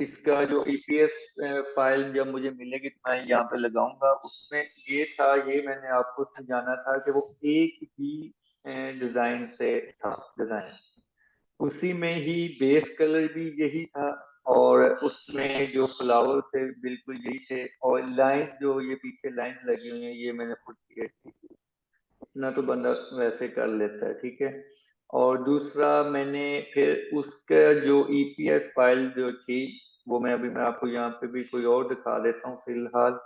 इसका जो EPS file जब मुझे मिलेगी तो मैं यहाँ पे लगाऊंगा। उसमें ये था, ये मैंने आपको समझाना था कि वो एक ही डिजाइन से था, डिजाइन उसी में ही, बेस कलर भी यही था, और उसमें जो फ्लावर थे बिल्कुल यही थे, और लाइन जो ये पीछे लाइन लगी हुई है ये मैंने खुद क्रिएट की। इतना तो बंदा वैसे कर लेता है, ठीक है। और दूसरा मैंने फिर उसका जो ईपीएस फाइल जो थी, वो मैं आपको यहाँ पे भी कोई और दिखा देता हूँ फिलहाल।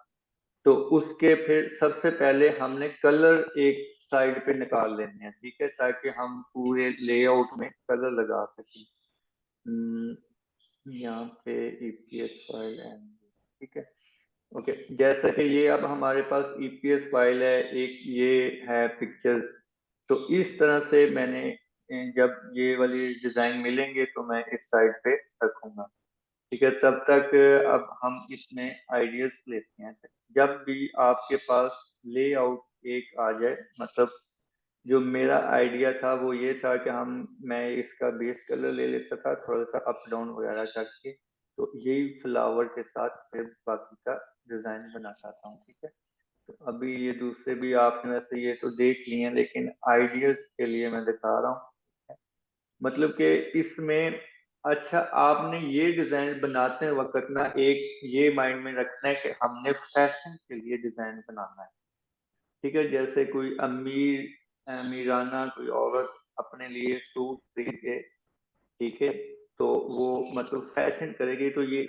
तो उसके फिर सबसे पहले हमने कलर एक साइड पे निकाल लेने हैं, ठीक है, ताकि हम पूरे लेआउट में कलर लगा सकें। हम्म, यहाँ पे ईपीएस फाइल है, ठीक है। ओके, जैसा कि ये अब हमारे पास ईपीएस फाइल है, एक ये है पिक्चर। तो इस तरह से मैंने जब ये वाली डिजाइन मिलेंगे तो मैं इस साइड पे रखूंगा, ठीक है। तब तक अब हम इसमें आइडियाज लेते हैं। जब भी आपके पास लेआउट एक आ जाए, मतलब जो मेरा आइडिया था वो ये था कि मैं इसका बेस कलर ले लेता था थोड़ा सा अप डाउन वगैरह करके, तो यही फ्लावर के साथ फिर बाकी का डिजाइन बनाता था, ठीक है। तो अभी ये दूसरे भी आपने वैसे ये तो देख लिए हैं, लेकिन आइडियाज के लिए मैं दिखा रहा हूँ। मतलब कि इसमें, अच्छा, आपने ये डिजाइन बनाते वक्त ना एक ये माइंड में रखना है कि हमने फैशन के लिए डिजाइन बनाना है, ठीक है। जैसे कोई अमीराना कोई औरत अपने लिए सूट खरीदे, ठीक है, तो वो मतलब फैशन करेगी, तो ये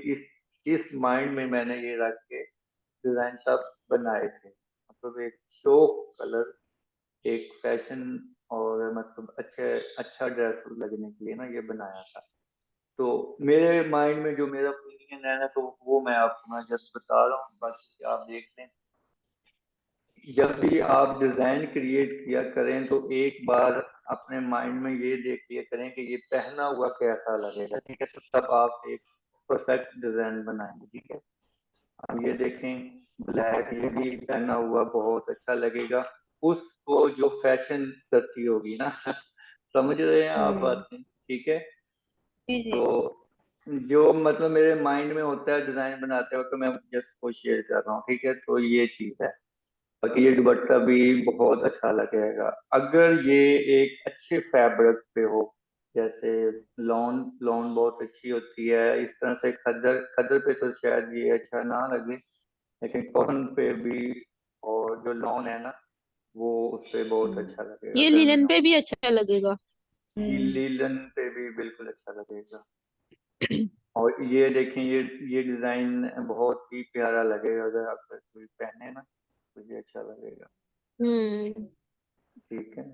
इस माइंड में मैंने ये रख के डिजाइन सब बनाए थे। मतलब एक शो कलर, एक फैशन, और मतलब अच्छा ड्रेस लगने के लिए ना ये बनाया था। तो मेरे माइंड में जो मेरा ओपिनियन है ना, तो वो मैं आपको मैं जस्ट बता रहा हूँ, बाकी आप देख लें। जब भी आप डिजाइन क्रिएट किया करें तो एक बार अपने माइंड में ये देख लिया करें कि ये पहना हुआ कैसा लगेगा, ठीक है, तो तब आप एक परफेक्ट डिजाइन बनाएंगे, ठीक है। अब ये देखें, ब्लैक, ये भी पहना हुआ बहुत अच्छा लगेगा उसको जो फैशन करती होगी ना समझ रहे हैं आप हम्म। बात, ठीक है। जी जी। तो जो मतलब मेरे माइंड में होता है डिजाइन बनाते वक्त, तो मैं जस्ट वो शेयर कर रहा हूँ, ठीक है। तो ये चीज है, बाकी ये दुपट्टा भी बहुत अच्छा लगेगा अगर ये एक अच्छे फैब्रिक पे हो। जैसे लॉन लॉन बहुत अच्छी होती है, इस तरह से खद्दर खद्दर पे तो शायद ये अच्छा ना लगे, लेकिन कॉटन पे भी, और जो लॉन है ना, वो उस पे बहुत अच्छा लगेगा ये गर्मी लिनन में। पे भी अच्छा लगेगा। हम्म। लीलन पे भी बिल्कुल अच्छा लगेगा। और ये देखें, ये डिजाइन बहुत ही प्यारा लगेगा अगर आप कोई पहने ना, तो ये अच्छा लगेगा, हम्म। ठीक है।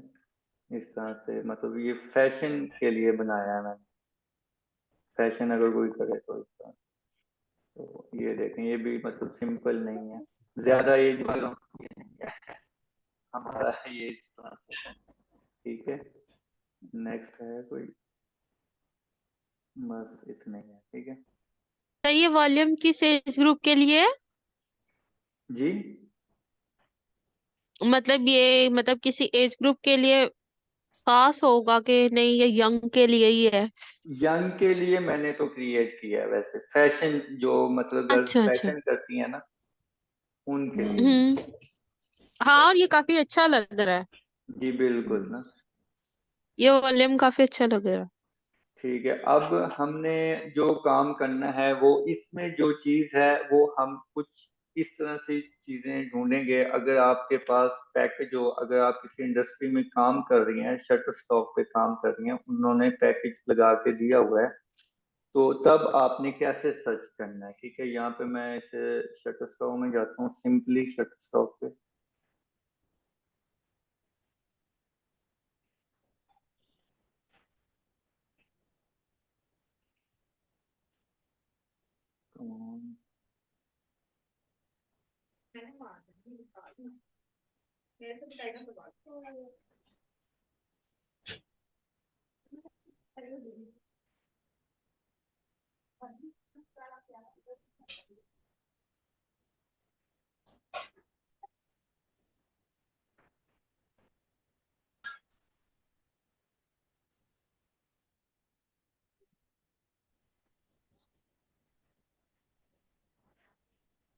इस तरह से मतलब ये फैशन के लिए बनाया है मैंने, फैशन अगर कोई करे तो इस तरह। तो ये देखें, ये भी मतलब सिंपल नहीं है, ज्यादा एज वालों के लिए नहीं है, हमारा ये इस तरह से, ठीक है। नेक्स्ट है कोई, बस इतने ही है, ठीक है। तो ये वॉल्यूम किस एज ग्रुप के लिए है? जी, मतलब ये मतलब किसी एज ग्रुप के लिए खास होगा कि नहीं, ये यंग के लिए ही है? यंग के लिए मैंने तो क्रिएट किया है, वैसे फैशन जो मतलब गर्ल्स अच्छा अच्छा। फैशन करती है ना, उनके लिए। हम्म। हाँ, और ये काफी अच्छा लग रहा है। जी बिल्कुल ना। ये वॉल्यूम काफी अच्छा लग रहा है। ठीक है, अब हमने जो काम करना है वो इसमें जो चीज है वो हम कुछ इस तरह से चीजें ढूंढेंगे। अगर आपके पास पैकेज हो, अगर आप किसी इंडस्ट्री में काम कर रही हैं, शटर स्टॉक पे काम कर रही हैं, उन्होंने पैकेज लगा के दिया हुआ है, तो तब आपने कैसे सर्च करना है, ठीक है। यहाँ पे मैं इसे शटर स्टॉक में जाता हूँ, सिंपली शटर स्टॉक पे। Come on.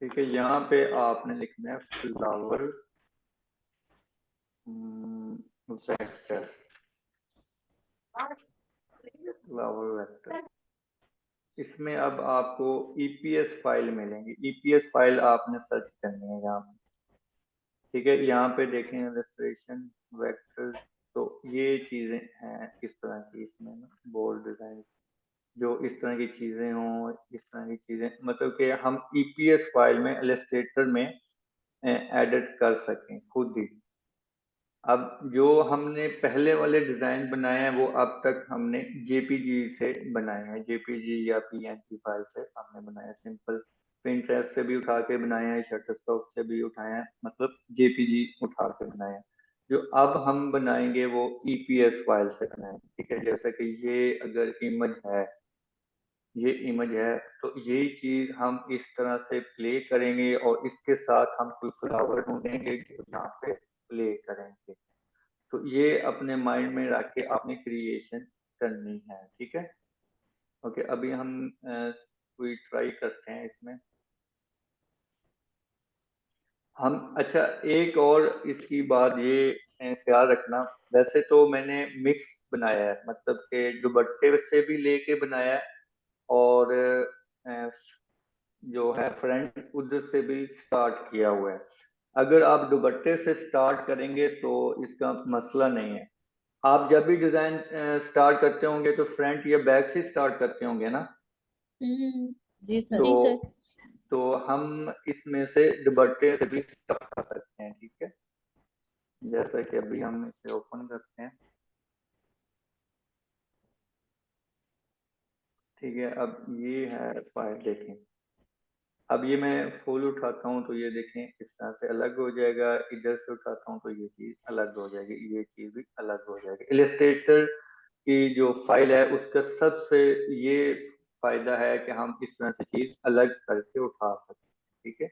ठीक है, यहाँ पे आपने लिखना है फ्लावर वेक्टर, फ्लावर वेक्टर। इसमें अब आपको ईपीएस फाइल मिलेंगी, ईपीएस फाइल आपने सर्च करनी है यहाँ पे। ठीक है, यहाँ पे देखें इलस्ट्रेशन वेक्टर्स, तो ये चीजें हैं इस तरह की, इसमें ना बोर्ड डिजाइन, जो इस तरह की चीजें हों, इस तरह की चीजें, मतलब कि हम ईपीएस फाइल में इलस्ट्रेटर में एडिट कर सकें खुद ही। अब जो हमने पहले वाले डिजाइन बनाए हैं वो अब तक हमने जेपीजी से बनाए हैं, जेपीजी या पीएनजी फाइल से हमने बनाए हैं, सिंपल पिंटरेस्ट से भी उठा के बनाए हैं, शटरस्टॉक से भी उठाए हैं, मतलब जेपीजी उठा के बनाए हैं। जो अब हम बनाएंगे वो ईपीएस फाइल से बनाएंगे। ठीक है, जैसे कि ये अगर इमेज है, ये इमेज है, तो यही चीज हम इस तरह से प्ले करेंगे और इसके साथ हम कोई फ्लावर ढूंढेंगे जो यहाँ पे प्ले करेंगे। तो ये अपने माइंड में रख के आपने क्रिएशन करनी है। ठीक है, ओके, अभी हम कोई ट्राई करते हैं इसमें। हम अच्छा, एक और इसकी बात ये ख्याल रखना, वैसे तो मैंने मिक्स बनाया है, मतलब कि दुपट्टे से भी लेके बनाया है और अ, जो है फ्रंट उधर से भी स्टार्ट किया हुआ है। अगर आप दुपट्टे से स्टार्ट करेंगे तो इसका मसला नहीं है। आप जब भी डिजाइन स्टार्ट करते होंगे तो फ्रंट या बैक से स्टार्ट करते होंगे ना। हम्म। जी सर। जी सर। तो तो हम इसमें से दुपट्टे से भी स्टार्ट कर सकते हैं। ठीक है, जैसा कि अभी हम इसे ओपन करते हैं। ठीक है, अब ये है फाइल, देखें। अब ये मैं फुल उठाता हूँ तो ये देखें इस तरह से अलग हो जाएगा, इधर से उठाता हूँ तो ये चीज अलग हो जाएगी, ये चीज भी अलग हो जाएगी। इलस्ट्रेटर की जो फाइल है उसका सबसे ये फायदा है कि हम इस तरह से चीज अलग करके उठा सकते हैं। ठीक है,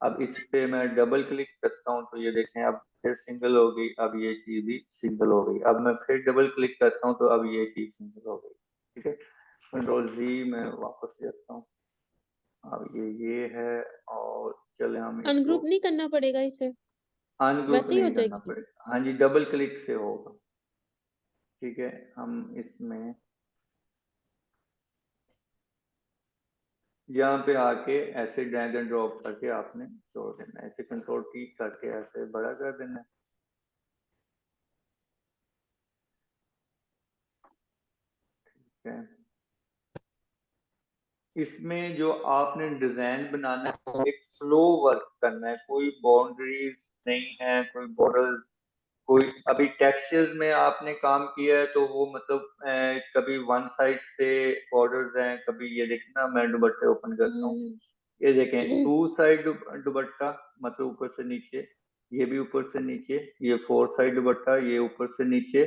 अब इस पे मैं डबल क्लिक करता हूँ तो ये देखें अब फिर सिंगल हो गई, अब ये चीज भी सिंगल हो गई। अब मैं फिर डबल क्लिक करता हूँ तो अब ये चीज सिंगल हो गई। ठीक है, कंट्रोल जी में वापस जाता हूँ। अब ये है, और चले हम इसको अनग्रुप नहीं करना पड़ेगा इसे, अनग्रुप वैसे ही हो नहीं करना जाएगी। पड़ेगा, हाँ जी, डबल क्लिक से होगा। ठीक है, हम इसमें यहाँ पे आके ऐसे ड्रैग एंड ड्रॉप करके आपने छोड़ देना है, ऐसे कंट्रोल टी करके ऐसे बड़ा कर देना है। ठीक है, इसमें जो आपने डिजाइन बनाना है वो एक फ्लो वर्क करना है, कोई बाउंड्रीज नहीं है, कोई बॉर्डर, कोई अभी टेक्सचर्स में आपने काम किया है तो वो मतलब कभी वन साइड से बॉर्डर्स हैं, कभी ये देखना, मैं दुपट्टे ओपन करता हूँ, हम्म। ये देखें टू साइड दुपट्टा, मतलब ऊपर से नीचे, ये भी ऊपर से नीचे, ये फोर साइड दुपट्टा, ये ऊपर से नीचे,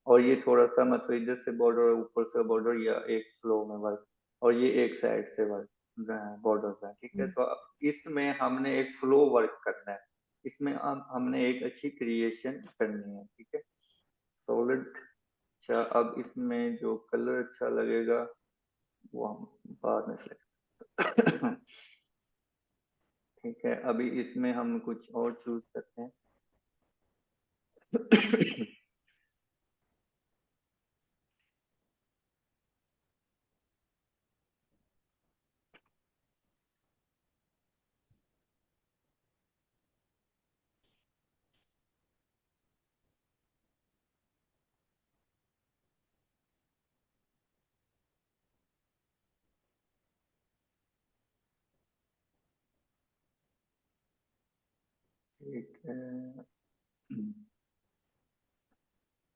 और ये थोड़ा सा मतलब इधर से बॉर्डर, ऊपर से बॉर्डर, या एक फ्लो में वर्क, और ये एक साइड से वर्क बॉर्डर है। ठीक है, तो अब इसमें हमने एक फ्लो वर्क करना है, इसमें हमने एक अच्छी क्रिएशन करनी है। ठीक है, सॉलिड। अच्छा, अब इसमें जो कलर अच्छा लगेगा वो हम बाद में select ठीक है, अभी इसमें हम कुछ और चूज करते हैं। ठीक है,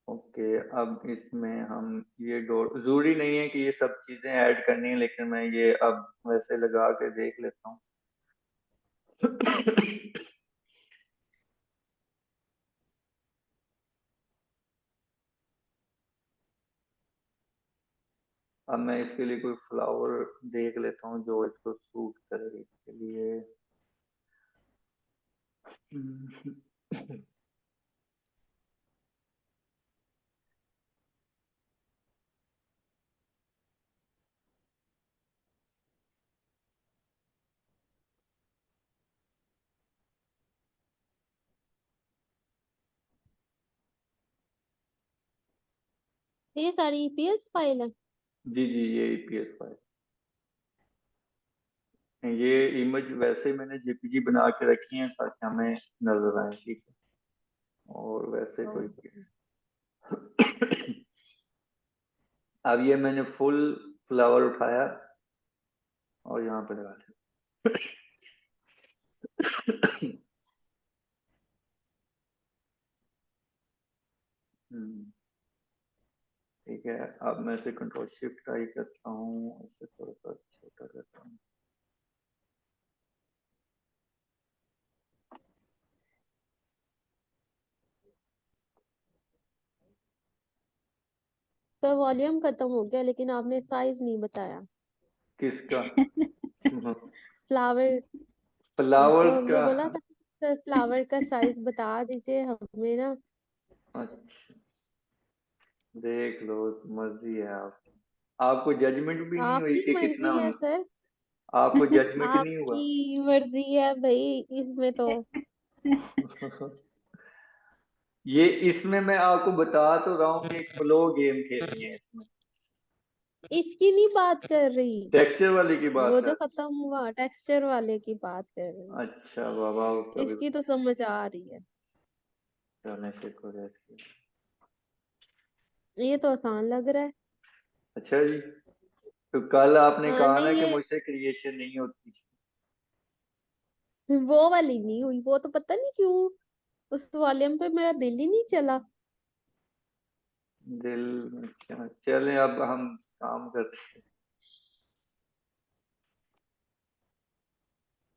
ओके, अब इसमें हम ये डोर, जरूरी नहीं है कि ये सब चीजें ऐड करनी है, लेकिन मैं ये अब वैसे लगा के देख लेता हूँ। अब मैं इसके लिए कोई फ्लावर देख लेता हूँ जो इसको सूट करे इसके लिए। ये सारी ईपीएस फाइल है। जी जी, ये ईपीएस फाइल। ये इमेज वैसे मैंने जेपीजी बना के रखी है ताकि हमें नजर आए, ठीक है। और वैसे कोई अब ये मैंने फुल फ्लावर उठाया और यहाँ पे लगा दिया। ठीक है, अब मैं इसे कंट्रोल शिफ्ट आई करता हूँ, इसे थोड़ा सा छोटा करता हूँ। तो वॉल्यूम खत्म हो गया लेकिन आपने साइज नहीं बताया। किसका? फ्लावर। फ्लावर्स तो का? हमने बोला था सर फ्लावर का साइज बता दीजिए हमें ना। अच्छा, देख लो, मर्जी है आप। आपको जजमेंट भी नहीं हुई आपकी कि कितना मर्जी है सर। आपको जजमेंट नहीं हुआ? आपकी मर्जी है भाई इसमें तो। ये इसमें मैं आपको बता तो रहा हूँ कि एक फ्लो गेम खेलनी है इसमें। इसकी नहीं बात कर रही। टेक्सचर वाली की वो बात है। जो खत्म हुआ टेक्सचर वाले की बात कर रही हूँ। अच्छा बाबा, कभी इसकी तो समझ आ रही है। चलने से को रहती है। ये तो आसान लग रहा है। अच्छा जी, तो कल आपने हाँ कहा ना नहीं कि ये मुझसे क्रिएशन नहीं होती। वो वाली नहीं हुई। वो तो पता नहीं क्यों उस वॉल्यूम पे मेरा दिल ही नहीं चला। दिल? अच्छा चलें, अब हम काम करते हैं।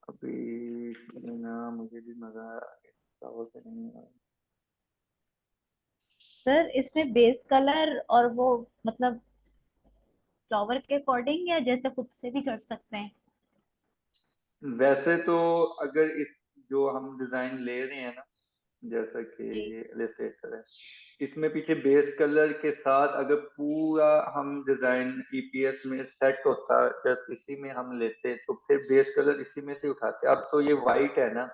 अभी ना मुझे भी मजा आ गया, वो से नहीं आ सर इसमें बेस कलर और वो मतलब फ्लावर के अकॉर्डिंग या जैसे खुद से भी कर सकते हैं? वैसे तो अगर इस जो हम डिजाइन ले रहे हैं ना, जैसा कि जी ये इलस्ट्रेटर है, इसमें पीछे बेस कलर के साथ अगर पूरा हम डिजाइन ईपीएस में सेट होता, जस्ट इसी में हम लेते तो फिर बेस कलर इसी में से उठाते। अब तो ये वाइट है ना,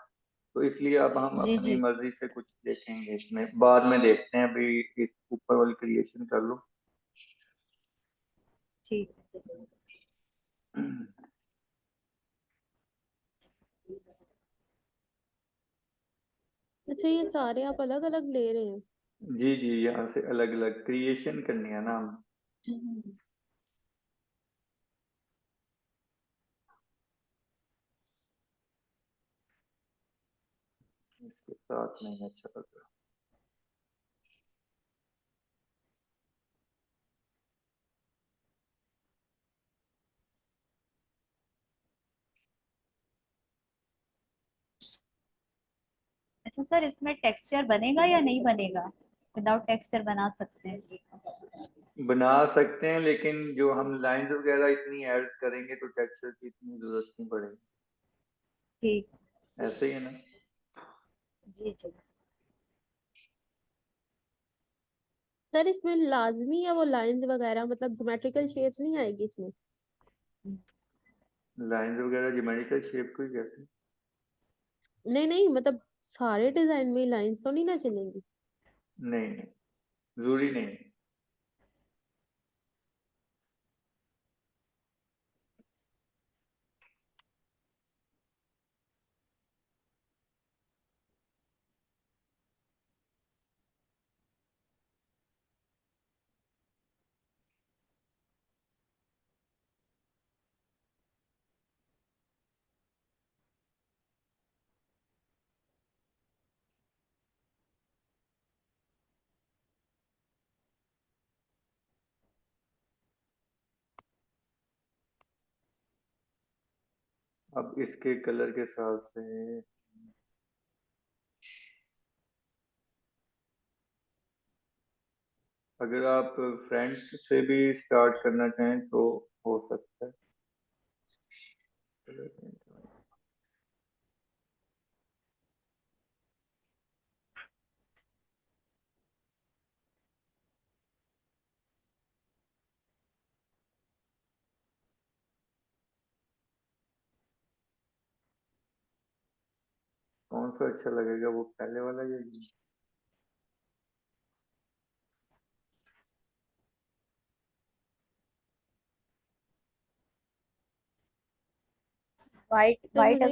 तो इसलिए अब हम जी अपनी जी मर्जी से कुछ देखेंगे इसमें, बाद में देखते हैं। अभी इस ऊपर वाली क्रिएशन कर लो। ठीक। अच्छा ये सारे आप अलग अलग ले रहे हैं। जी जी, यहाँ से अलग अलग क्रिएशन करनी है ना हम। इसके साथ नहीं अच्छा लग रहा। अच्छा सर इसमें टेक्सचर बनेगा या नहीं बनेगा? विदाउट टेक्सचर बना सकते हैं? बना सकते हैं, लेकिन जो हम लाइंस वगैरह इतनी ऐड करेंगे तो टेक्सचर की इतनी जरूरत नहीं पड़ेगी। ठीक। ऐसे ही है ना? जी जी। सर इसमें लाजमी है वो लाइंस वगैरह मतलब ज्योमेट्रिकल शेप्स नहीं आएगी इसमें। लाइंस वगैरह ज्योमेट्रिकल शेप को ही कहते हैं। नहीं नहीं मतलब सारे डिजाइन में लाइंस तो नहीं ना चलेंगी। नहीं नहीं, जरूरी नहीं। अब इसके कलर के हिसाब से अगर आप फ्रंट से भी स्टार्ट करना चाहें तो हो सकता है। कौन सा अच्छा लगेगा, वो पहले वाला या ये? वाइट तो वाइट मुझे